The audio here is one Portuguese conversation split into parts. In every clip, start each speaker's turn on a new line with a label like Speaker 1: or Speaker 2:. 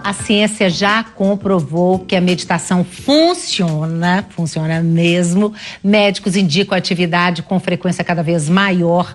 Speaker 1: a ciência já comprovou que a meditação funciona mesmo. Médicos indicam atividade com frequência cada vez maior,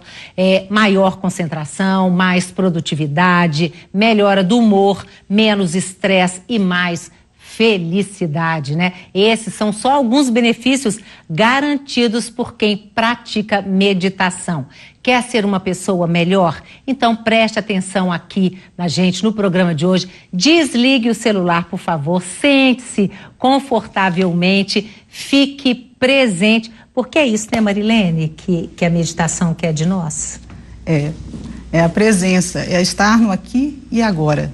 Speaker 1: maior concentração, mais produtividade, melhora do humor, menos estresse e mais felicidade, né? Esses são só alguns benefícios garantidos por quem pratica meditação. Quer ser uma pessoa melhor? Então preste atenção aqui na gente, no programa de hoje. Desligue o celular, por favor, sente-se confortavelmente, fique presente, porque é isso, né, Marilene, que a meditação quer de nós?
Speaker 2: É a presença, é estar no aqui e agora.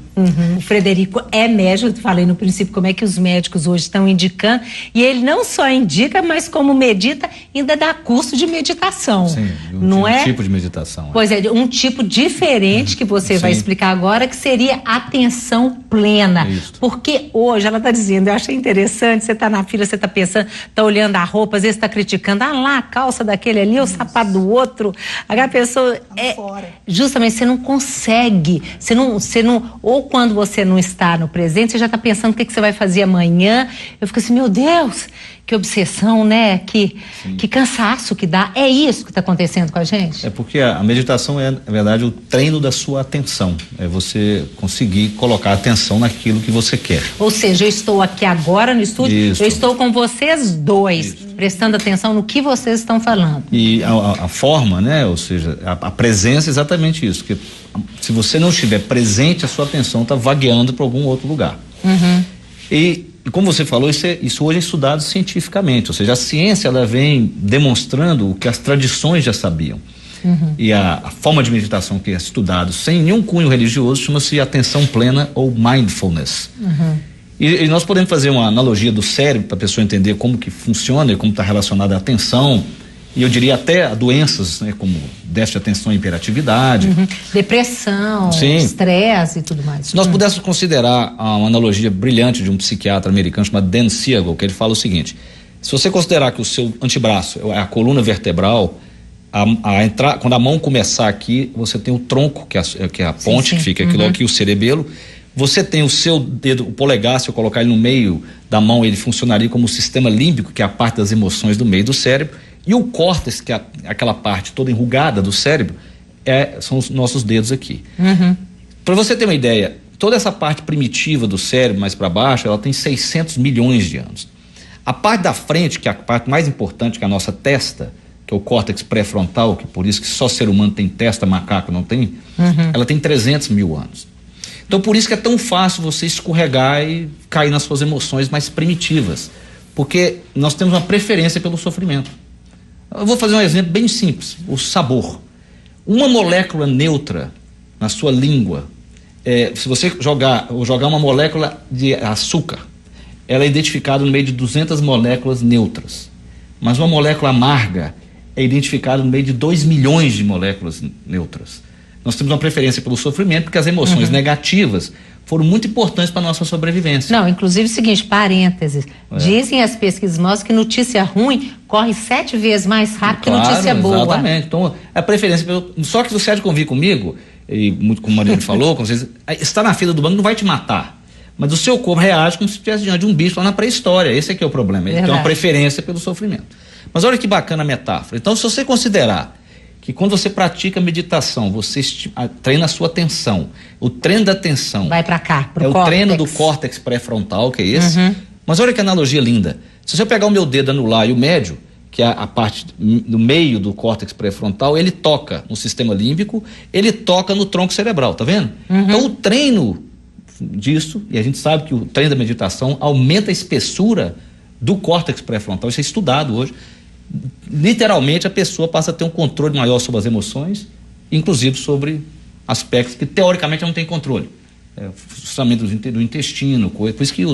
Speaker 1: O Frederico é médico, eu falei no princípio como é que os médicos hoje estão indicando, e ele não só indica, mas como medita, ainda dá curso de meditação.
Speaker 3: Sim,
Speaker 1: um
Speaker 3: tipo de meditação.
Speaker 1: Pois é, um tipo diferente que você vai explicar agora, que seria atenção plena.
Speaker 3: Isso.
Speaker 1: Porque hoje, ela está dizendo, eu achei interessante, você está na fila, você está pensando, está olhando a roupa, às vezes está criticando, lá a calça daquele ali, o sapato do outro, a pessoa justamente, você não consegue, você não, ou quando você não está no presente, você já está pensando o que você vai fazer amanhã. Eu fico assim, meu Deus, que obsessão, né? Que cansaço que dá. É isso que está acontecendo com a gente?
Speaker 3: É porque a meditação é, na verdade, o treino da sua atenção. É você conseguir colocar atenção naquilo que você quer.
Speaker 1: Ou seja, eu estou aqui agora no estúdio, eu estou com vocês dois, prestando atenção no que vocês estão falando.
Speaker 3: E a forma, né? Ou seja, a presença é exatamente isso. Que se você não estiver presente, a sua atenção está vagueando para algum outro lugar. E como você falou, isso hoje é estudado cientificamente, ou seja, a ciência ela vem demonstrando o que as tradições já sabiam. E a forma de meditação que é estudado sem nenhum cunho religioso chama-se atenção plena ou mindfulness. E nós podemos fazer uma analogia do cérebro para a pessoa entender como que funciona e como está relacionada a atenção. E eu diria até a doenças, né, como déficit de atenção e hiperatividade.
Speaker 1: Depressão, estresse e tudo mais.
Speaker 3: Se nós pudéssemos considerar uma analogia brilhante de um psiquiatra americano chamado Dan Siegel, que ele fala o seguinte: se você considerar que o seu antebraço é a coluna vertebral, quando a mão começar aqui, você tem o tronco, que é a ponte, que fica aqui, o cerebelo. Você tem o seu dedo, o polegar, se eu colocar ele no meio da mão, ele funcionaria como o sistema límbico, que é a parte das emoções do meio do cérebro. E o córtex, que é aquela parte toda enrugada do cérebro, são os nossos dedos aqui. Para você ter uma ideia, toda essa parte primitiva do cérebro, mais para baixo, ela tem 600 milhões de anos. A parte da frente, que é a parte mais importante, que é a nossa testa, que é o córtex pré-frontal, que por isso que só ser humano tem testa, macaco não tem, ela tem 300 mil anos. Então por isso que é tão fácil você escorregar e cair nas suas emoções mais primitivas, porque nós temos uma preferência pelo sofrimento. Eu vou fazer um exemplo bem simples, o sabor. Uma molécula neutra na sua língua, se você jogar uma molécula de açúcar, ela é identificada no meio de 200 moléculas neutras. Mas uma molécula amarga é identificada no meio de 2 milhões de moléculas neutras. Nós temos uma preferência pelo sofrimento, porque as emoções negativas foram muito importantes para a nossa sobrevivência.
Speaker 1: Não, inclusive o seguinte, parênteses, dizem as pesquisas nossas que notícia ruim corre 7 vezes mais rápido que notícia boa.
Speaker 3: Exatamente, então a preferência só que você há de convir comigo, e muito como a Mariana falou, como vocês, estar na fila do banco não vai te matar, mas o seu corpo reage como se estivesse diante de um bicho lá na pré-história. Esse é que é o problema, ele tem uma preferência pelo sofrimento. Mas olha que bacana a metáfora. Então, se você considerar que quando você pratica meditação, você treina a sua atenção. O treino da atenção
Speaker 1: vai para cá, pro
Speaker 3: córtex. O treino do córtex pré-frontal, que é esse. Mas olha que analogia linda. Se você pegar o meu dedo anular e o médio, que é a parte no meio do córtex pré-frontal, ele toca no sistema límbico, ele toca no tronco cerebral, tá vendo? Então o treino disso, e a gente sabe que o treino da meditação aumenta a espessura do córtex pré-frontal, isso é estudado hoje. Literalmente a pessoa passa a ter um controle maior sobre as emoções, inclusive sobre aspectos que teoricamente não tem controle, funcionamento do intestino, por isso que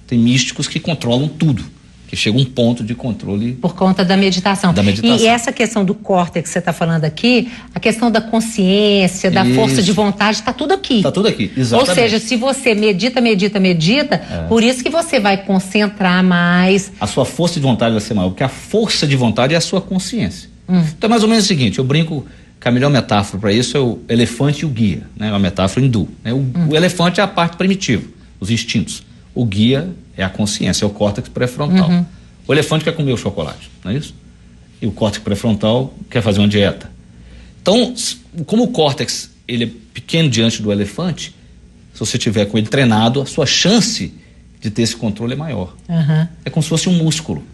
Speaker 3: tem místicos que controlam tudo, que chega um ponto de controle
Speaker 1: por conta da meditação. E essa questão do córtex que você está falando aqui, a questão da consciência, da força de vontade, está tudo aqui.
Speaker 3: Está tudo aqui, exatamente.
Speaker 1: Ou seja, se você medita, por isso que você vai concentrar mais.
Speaker 3: A sua força de vontade vai ser maior, porque a força de vontade é a sua consciência. Então é mais ou menos o seguinte, eu brinco que a melhor metáfora para isso é o elefante e o guia, né? Uma metáfora hindu, né? O elefante é a parte primitiva, os instintos. O guia é a consciência, é o córtex pré-frontal. O elefante quer comer o chocolate, não é isso? E o córtex pré-frontal quer fazer uma dieta. Então, como o córtex ele é pequeno diante do elefante, se você tiver com ele treinado, a sua chance de ter esse controle é maior. É como se fosse um músculo,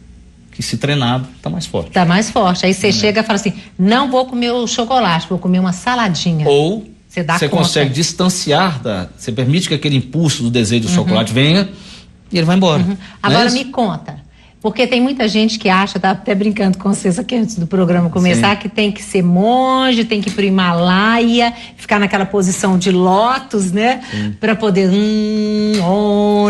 Speaker 3: que se treinado está mais forte.
Speaker 1: Está mais forte. Aí você chega e fala assim, não vou comer o chocolate, vou comer uma saladinha.
Speaker 3: Ou você consegue distanciar, você permite que aquele impulso do desejo do chocolate venha e ele vai embora.
Speaker 1: Agora me conta. Porque tem muita gente que acha, tá até brincando com vocês aqui antes do programa começar, que tem que ser monge, tem que ir pro Himalaia, ficar naquela posição de lótus, né? Para poder,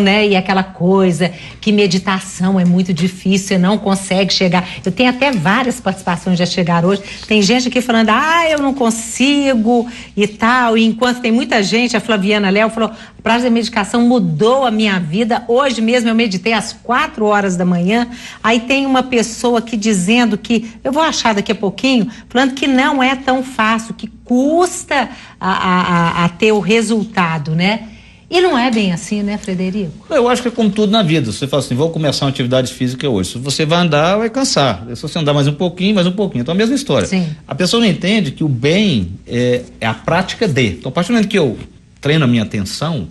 Speaker 1: né? E aquela coisa, que meditação é muito difícil, você não consegue chegar. Eu tenho até várias participações já chegaram hoje. Tem gente aqui falando, eu não consigo e tal. E enquanto tem muita gente, a Flaviana Léo falou, a prática da meditação mudou a minha vida. Hoje mesmo eu meditei às 4 horas da manhã. Aí tem uma pessoa aqui dizendo que, eu vou achar daqui a pouquinho, falando que não é tão fácil, que custa a ter o resultado, né? E não é bem assim, né, Frederico?
Speaker 3: Eu acho que é como tudo na vida. Você fala assim, vou começar uma atividade física hoje. Se você vai andar, vai cansar. Se você andar mais um pouquinho. Então é a mesma história.
Speaker 1: Sim.
Speaker 3: A pessoa não entende que o bem é a prática de. Então, a partir do momento que eu treino a minha atenção,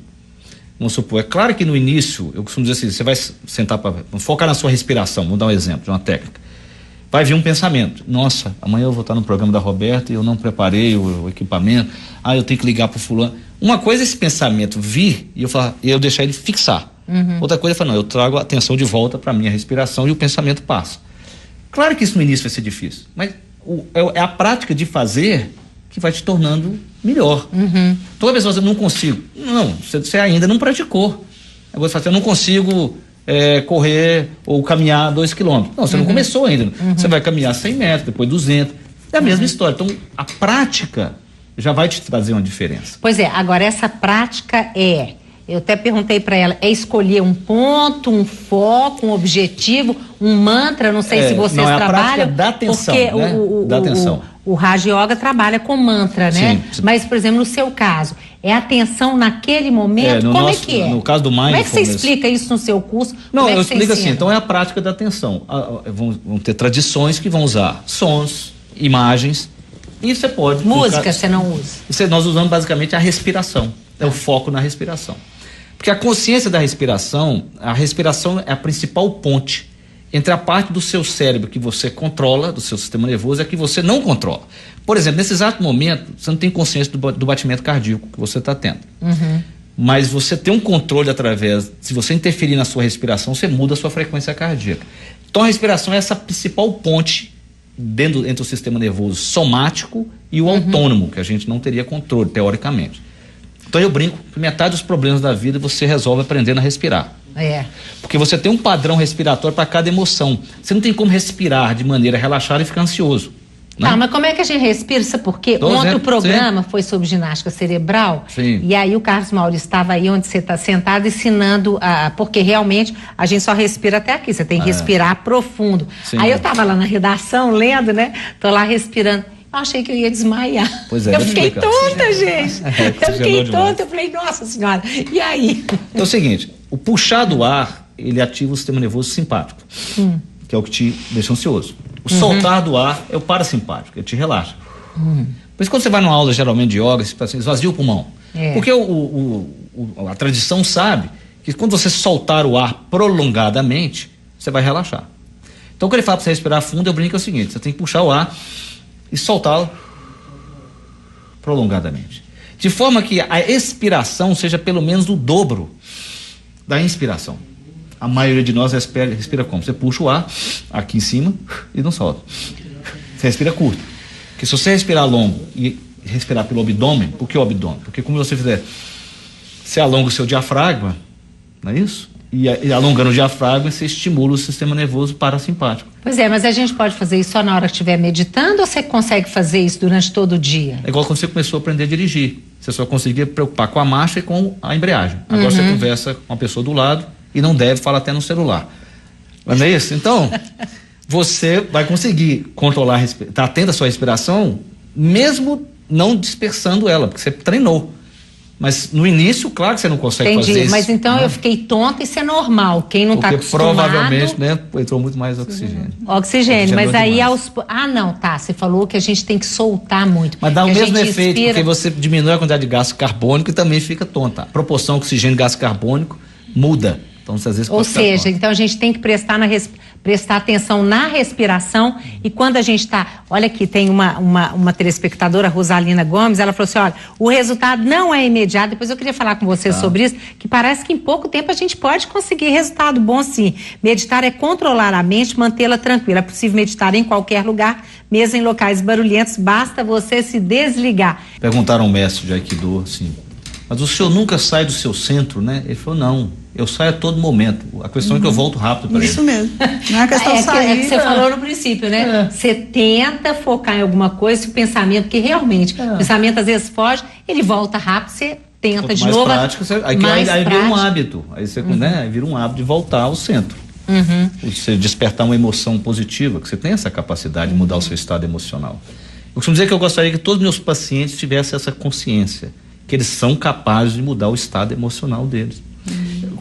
Speaker 3: vamos supor, é claro que no início, eu costumo dizer assim, você vai sentar para focar na sua respiração, vou dar um exemplo de uma técnica. Vai vir um pensamento, nossa, amanhã eu vou estar no programa da Roberta e eu não preparei o equipamento, eu tenho que ligar para o fulano. Uma coisa é esse pensamento vir e eu deixar ele fixar. Outra coisa é falar, não, eu trago a atenção de volta para a minha respiração e o pensamento passa. Claro que isso no início vai ser difícil, mas é a prática de fazer que vai te tornando melhor. Toda vez que você não consigo, você ainda não praticou. Aí você fala assim, eu não consigo correr ou caminhar 2 quilômetros. Não, você não começou ainda. Você vai caminhar 100 metros, depois 200. É a mesma história. Então, a prática já vai te trazer uma diferença.
Speaker 1: Pois é, agora essa prática eu até perguntei para ela, é escolher um ponto, um foco, um objetivo, um mantra, não sei se vocês trabalham.
Speaker 3: É a prática da atenção,
Speaker 1: porque o Raja Yoga trabalha com mantra, né?
Speaker 3: Sim.
Speaker 1: Mas, por exemplo, no seu caso, é atenção naquele momento? Como é que é?
Speaker 3: No caso do Mindfulness...
Speaker 1: Como é que você explica isso no seu curso?
Speaker 3: Não, eu explico assim, então é a prática da atenção. Vão ter tradições que vão usar sons, imagens, e você pode...
Speaker 1: Música você não usa?
Speaker 3: Nós usamos basicamente a respiração, é o foco na respiração. Porque a consciência da respiração, a respiração é a principal ponte entre a parte do seu cérebro que você controla, do seu sistema nervoso, e a que você não controla. Por exemplo, nesse exato momento, você não tem consciência do batimento cardíaco que você está tendo. Mas você tem um controle se você interferir na sua respiração, você muda a sua frequência cardíaca. Então a respiração é essa principal ponte entre o sistema nervoso somático e o autônomo, que a gente não teria controle, teoricamente. Então eu brinco que metade dos problemas da vida você resolve aprendendo a respirar. Porque você tem um padrão respiratório para cada emoção. Você não tem como respirar de maneira relaxada e ficar ansioso. Né?
Speaker 1: Mas como é que a gente respira? Sabe por quê? Ontem o programa foi sobre ginástica cerebral.
Speaker 3: Sim.
Speaker 1: E aí o Carlos Maurício estava aí onde você está sentado ensinando, porque realmente a gente só respira até aqui, você tem que respirar profundo.
Speaker 3: Sim.
Speaker 1: Aí eu estava lá na redação lendo, né? Tô lá respirando. Eu achei que eu ia desmaiar.
Speaker 3: Pois é,
Speaker 1: eu fiquei tonta, gente. Eu fiquei tonta, eu falei, nossa senhora, e aí?
Speaker 3: É o seguinte, o puxar do ar, ele ativa o sistema nervoso simpático, que é o que te deixa ansioso. O soltar do ar é o parasimpático, ele te relaxa. Por isso quando você vai numa aula geralmente de yoga, você fala assim, esvazia o pulmão. Porque a tradição sabe que quando você soltar o ar prolongadamente, você vai relaxar. Então quando ele fala para você respirar fundo, eu brinco é o seguinte, você tem que puxar o ar e soltá-lo prolongadamente. De forma que a expiração seja pelo menos o dobro da inspiração. A maioria de nós respira como? Você puxa o ar aqui em cima e não solta. Você respira curto. Porque se você respirar longo e respirar pelo abdômen, por que o abdômen? Porque como você fizer, você alonga o seu diafragma, não é isso? E alongando o diafragma, você estimula o sistema nervoso parasimpático.
Speaker 1: Pois é, mas a gente pode fazer isso só na hora que estiver meditando ou você consegue fazer isso durante todo o dia?
Speaker 3: É igual quando você começou a aprender a dirigir. Você só conseguia preocupar com a marcha e com a embreagem. Agora você conversa com uma pessoa do lado e não deve falar até no celular. Não é isso? Então, você vai conseguir controlar, tá atento à sua respiração, mesmo não dispersando ela, porque você treinou. Mas no início, claro que você não consegue fazer isso.
Speaker 1: Mas então eu fiquei tonta, isso é normal. Quem não está acostumado...
Speaker 3: Porque provavelmente, né, entrou muito mais oxigênio.
Speaker 1: Oxigênio, mas aí não, tá, você falou que a gente tem que soltar muito.
Speaker 3: Mas dá o mesmo efeito, porque você diminui a quantidade de gás carbônico e também fica tonta. A proporção oxigênio e gás carbônico muda. Então, às vezes
Speaker 1: Ou seja, então a gente tem que prestar atenção na respiração e quando a gente está... Olha aqui, tem uma telespectadora, Rosalina Gomes, ela falou assim, olha, o resultado não é imediato, depois eu queria falar com vocês sobre isso, que parece que em pouco tempo a gente pode conseguir resultado bom sim. Meditar é controlar a mente, mantê-la tranquila. É possível meditar em qualquer lugar, mesmo em locais barulhentos, basta você se desligar.
Speaker 3: Perguntaram ao mestre de Aikido, assim, mas o senhor nunca sai do seu centro, né? Ele falou, não, eu saio a todo momento. A questão é que eu volto rápido para ele.
Speaker 2: Isso mesmo. Não é questão de sair.
Speaker 1: É que você falou no princípio, né? Você tenta focar em alguma coisa, se o pensamento, que realmente, o pensamento às vezes foge, ele volta rápido, você tenta de novo.
Speaker 3: Prático, aí vira um hábito. Aí você aí vira um hábito de voltar ao centro. Você despertar uma emoção positiva, que você tem essa capacidade de mudar o seu estado emocional. Eu costumo dizer que eu gostaria que todos os meus pacientes tivessem essa consciência, que eles são capazes de mudar o estado emocional deles.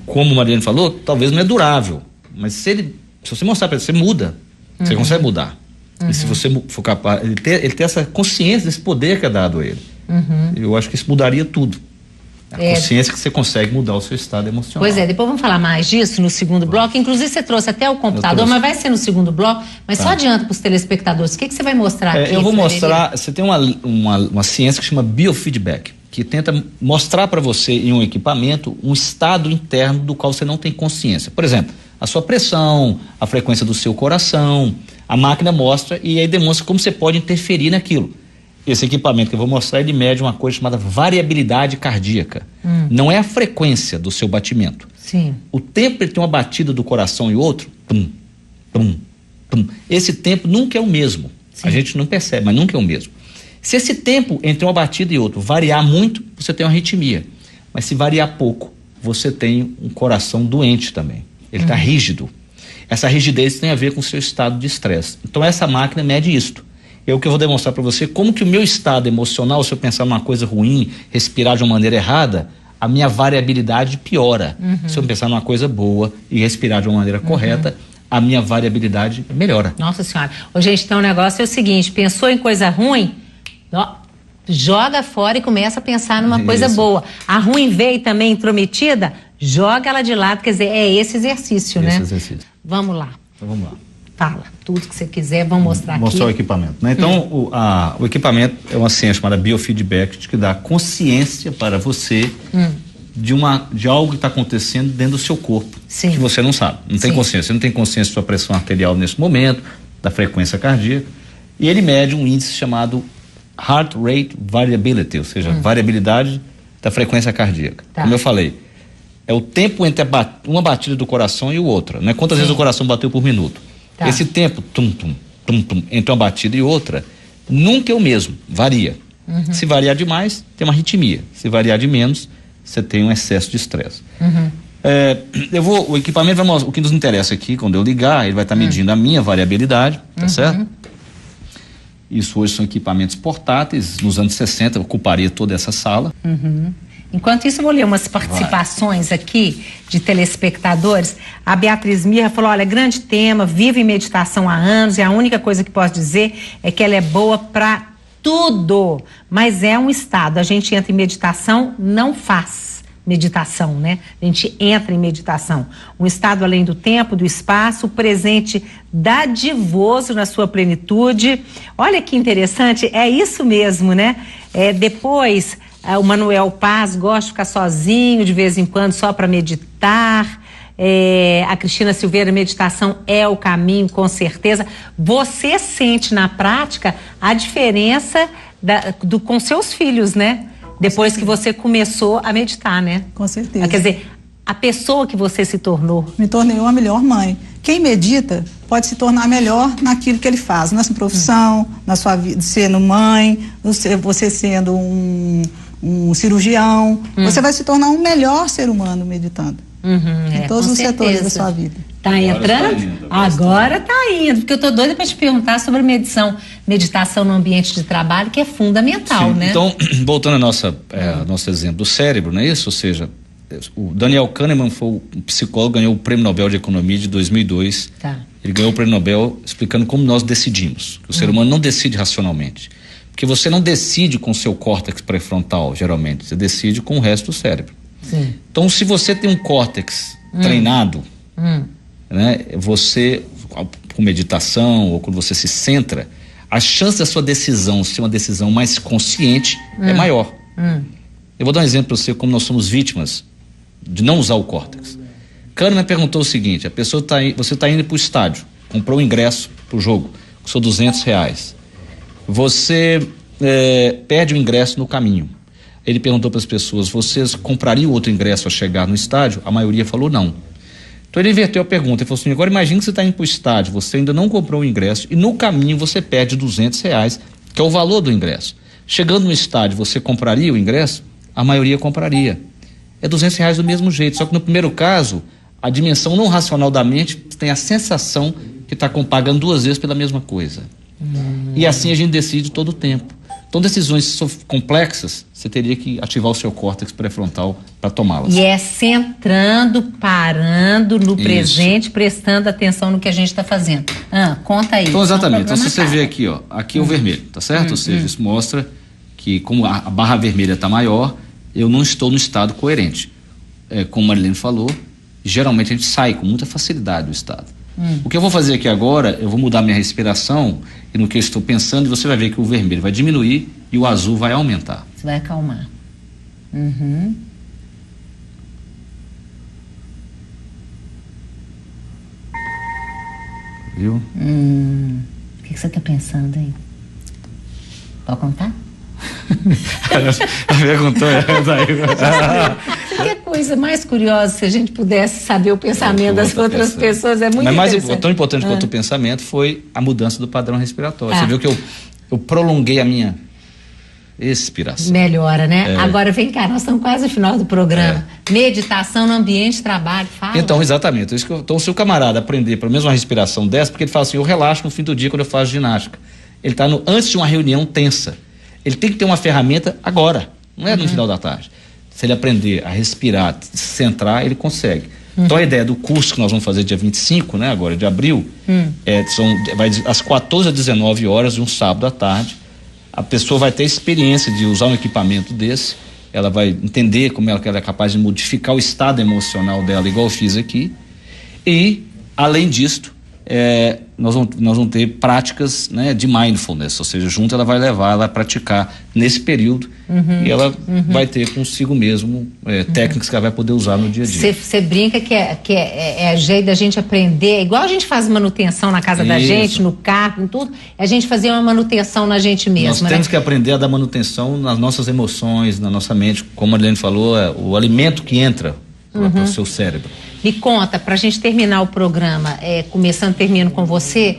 Speaker 3: Como o Mariane falou, talvez não é durável, mas se você mostrar para ele, você muda, você consegue mudar. E se você for capaz, ele ter essa consciência desse poder que é dado a ele, eu acho que isso mudaria tudo. A consciência que você consegue mudar o seu estado emocional.
Speaker 1: Pois é, depois vamos falar mais disso no segundo bloco. Inclusive você trouxe até o computador, mas vai ser no segundo bloco. Mas só adianta para os telespectadores, o que você vai mostrar aqui?
Speaker 3: Eu vou mostrar, você tem uma ciência que chama biofeedback, que tenta mostrar para você em um equipamento um estado interno do qual você não tem consciência. Por exemplo, a sua pressão, a frequência do seu coração, a máquina mostra e aí demonstra como você pode interferir naquilo. Esse equipamento que eu vou mostrar, ele mede uma coisa chamada variabilidade cardíaca. Não é a frequência do seu batimento.
Speaker 1: Sim.
Speaker 3: O tempo entre uma batida do coração e outro, pum, pum, pum. Esse tempo nunca é o mesmo. Sim. A gente não percebe, mas nunca é o mesmo. Se esse tempo entre uma batida e outra variar muito, você tem uma arritmia. Mas se variar pouco, você tem um coração doente também. Ele está rígido. Essa rigidez tem a ver com o seu estado de estresse. Então essa máquina mede isto. É o que eu vou demonstrar para você, como que o meu estado emocional, se eu pensar numa coisa ruim, respirar de uma maneira errada, a minha variabilidade piora. Se eu pensar numa coisa boa e respirar de uma maneira correta, a minha variabilidade melhora.
Speaker 1: Nossa Senhora. Ô, gente, então o negócio é o seguinte, pensou em coisa ruim, joga fora e começa a pensar numa coisa boa. A ruim veio também intrometida, joga ela de lado, quer dizer, é esse exercício, né?
Speaker 3: Esse exercício.
Speaker 1: Vamos lá.
Speaker 3: Então vamos lá.
Speaker 1: Fala, tudo que você quiser, vamos mostrar
Speaker 3: Mostrar
Speaker 1: aqui.
Speaker 3: o equipamento, né? Então, o equipamento é uma ciência chamada biofeedback, que dá consciência para você de algo que está acontecendo dentro do seu corpo.
Speaker 1: Sim.
Speaker 3: Que você não sabe, não tem consciência. Você não tem consciência da sua pressão arterial nesse momento, da frequência cardíaca. E ele mede um índice chamado Heart Rate Variability, ou seja, variabilidade da frequência cardíaca.
Speaker 1: Tá.
Speaker 3: Como eu falei, é o tempo entre uma batida do coração e outra, né? Quantas vezes o coração bateu por minuto. Tá. Esse tempo, entre uma batida e outra, nunca é o mesmo, varia. Se variar demais, tem uma arritmia. Se variar de menos, você tem um excesso de estresse. O equipamento vai mostrar, o que nos interessa aqui, quando eu ligar, ele vai estar medindo a minha variabilidade, tá certo? Isso hoje são equipamentos portáteis, nos anos 60 ocuparia toda essa sala.
Speaker 1: Enquanto isso, eu vou ler umas participações aqui de telespectadores. A Beatriz Mirra falou, olha, grande tema, vivo em meditação há anos e a única coisa que posso dizer é que ela é boa para tudo, mas é um estado. A gente entra em meditação, não faz meditação, né? A gente entra em meditação. Um estado além do tempo, do espaço, presente dadivoso na sua plenitude. Olha que interessante, é isso mesmo, né? Depois... O Manuel Paz gosta de ficar sozinho de vez em quando só para meditar. A Cristina Silveira, meditação é o caminho, com certeza. Você sente na prática a diferença com seus filhos, né? Depois que você começou a meditar, né?
Speaker 2: Com certeza.
Speaker 1: Quer dizer, a pessoa que você se tornou.
Speaker 2: Me tornei uma melhor mãe. Quem medita pode se tornar melhor naquilo que ele faz, na sua profissão, na sua vida, sendo mãe, você sendo um cirurgião, você vai se tornar um melhor ser humano meditando. Em todos os setores da sua vida.
Speaker 1: Tá entrando? Agora tá indo, porque eu tô doida para te perguntar sobre meditação no ambiente de trabalho, que é fundamental,
Speaker 3: Sim.
Speaker 1: né?
Speaker 3: Então, voltando ao nosso exemplo do cérebro, não é isso? Ou seja, o Daniel Kahneman foi um psicólogo, ganhou o Prêmio Nobel de Economia de 2002.
Speaker 1: Tá.
Speaker 3: Ele ganhou o Prêmio Nobel explicando como nós decidimos. Que o ser humano não decide racionalmente. Porque você não decide com o seu córtex pré-frontal, geralmente. Você decide com o resto do cérebro.
Speaker 1: Sim.
Speaker 3: Então, se você tem um córtex treinado, né, você, com meditação ou quando você se centra, a chance da sua decisão ser uma decisão mais consciente é maior. Eu vou dar um exemplo para você como nós somos vítimas de não usar o córtex. Kahneman perguntou o seguinte: você está indo para o estádio, comprou o ingresso para o jogo, custou R$200. Você perde o ingresso no caminho. Ele perguntou para as pessoas: vocês comprariam outro ingresso ao chegar no estádio? A maioria falou não. Então ele inverteu a pergunta e falou assim: agora imagine que você está indo para o estádio, você ainda não comprou o ingresso e no caminho você perde R$200, que é o valor do ingresso. Chegando no estádio, você compraria o ingresso? A maioria compraria. É R$200 do mesmo jeito, só que no primeiro caso, a dimensão não racional da mente tem a sensação que está pagando 2 vezes pela mesma coisa. E assim a gente decide todo o tempo. Então, decisões complexas, você teria que ativar o seu córtex pré-frontal para tomá-las.
Speaker 1: E é centrando, parando no presente, prestando atenção no que a gente está fazendo. Conta aí.
Speaker 3: Então, exatamente. Então, se você vê aqui, ó, aqui é o vermelho, tá certo? Ou seja, isso mostra que como a barra vermelha está maior, eu não estou no estado coerente. Como a Marilene falou, geralmente a gente sai com muita facilidade do estado. O que eu vou fazer aqui agora, eu vou mudar minha respiração e no que eu estou pensando, e você vai ver que o vermelho vai diminuir e o azul vai aumentar.
Speaker 1: Você vai acalmar.
Speaker 3: Viu?
Speaker 1: O que você está pensando aí? Pode contar?
Speaker 3: Perguntou
Speaker 1: Que coisa mais curiosa se a gente pudesse saber o pensamento das outras pessoas, é muito interessante.
Speaker 3: Mas tão importante quanto o pensamento foi a mudança do padrão respiratório. Você viu que eu prolonguei a minha expiração.
Speaker 1: Melhora, né? Agora vem cá, nós estamos quase no final do programa. Meditação no ambiente de trabalho, fala.
Speaker 3: Então, exatamente. Então, se o camarada aprender pelo menos uma respiração dessa, porque ele fala assim, eu relaxo no fim do dia quando eu faço ginástica. Ele está antes de uma reunião tensa. Ele tem que ter uma ferramenta agora, não é no final da tarde. Se ele aprender a respirar, se centrar, ele consegue. Então a ideia do curso que nós vamos fazer dia 25, né, agora de abril, vai às 14 às 19 horas de um sábado à tarde. A pessoa vai ter experiência de usar um equipamento desse, ela vai entender como ela é capaz de modificar o estado emocional dela, igual eu fiz aqui. E, além disto, nós vamos ter práticas, né, de mindfulness, ou seja, junto ela vai levar, ela vai praticar nesse período e ela vai ter consigo mesmo técnicas que ela vai poder usar no dia a dia.
Speaker 1: Você brinca que é jeito da gente aprender, igual a gente faz manutenção na casa da gente, no carro, em tudo, é a gente fazer uma manutenção na gente mesmo.
Speaker 3: Nós temos que aprender a dar manutenção nas nossas emoções, na nossa mente, como a Marilene falou, o alimento que entra para o seu cérebro.
Speaker 1: Me conta, para a gente terminar o programa, termino com você,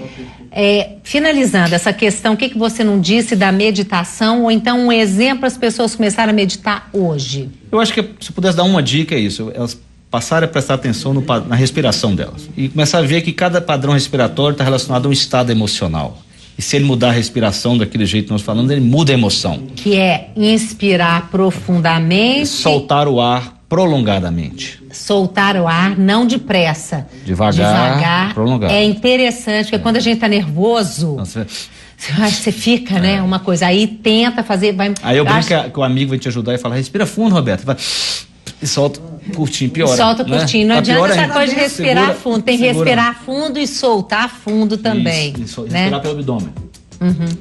Speaker 1: finalizando essa questão, o que você não disse da meditação, ou então um exemplo para as pessoas começarem a meditar hoje?
Speaker 3: Eu acho que se pudesse dar uma dica é isso, elas passarem a prestar atenção na respiração delas e começar a ver que cada padrão respiratório está relacionado a um estado emocional. E se ele mudar a respiração daquele jeito que nós falamos, ele muda a emoção.
Speaker 1: Que é inspirar profundamente.
Speaker 3: Soltar o ar prolongadamente.
Speaker 1: Soltar o ar, não depressa.
Speaker 3: Devagar, prolongado.
Speaker 1: É interessante, porque quando a gente está nervoso, você fica, né? Uma coisa. Aí tenta fazer.
Speaker 3: Aí eu brinco que o amigo vai te ajudar e fala: respira fundo, Roberto. E solta curtinho, piora.
Speaker 1: Solta curtinho. Não adianta essa coisa de respirar fundo. Tem que respirar fundo e soltar fundo também.
Speaker 3: Isso, né? Respirar pelo abdômen.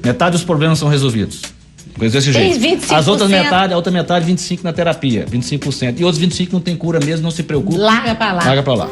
Speaker 3: Metade dos problemas são resolvidos. Coisa desse jeito. 25%. A outra metade, 25% na terapia, 25%. E outros 25% não tem cura mesmo, não se preocupe.
Speaker 1: Larga pra lá.
Speaker 3: Larga pra lá.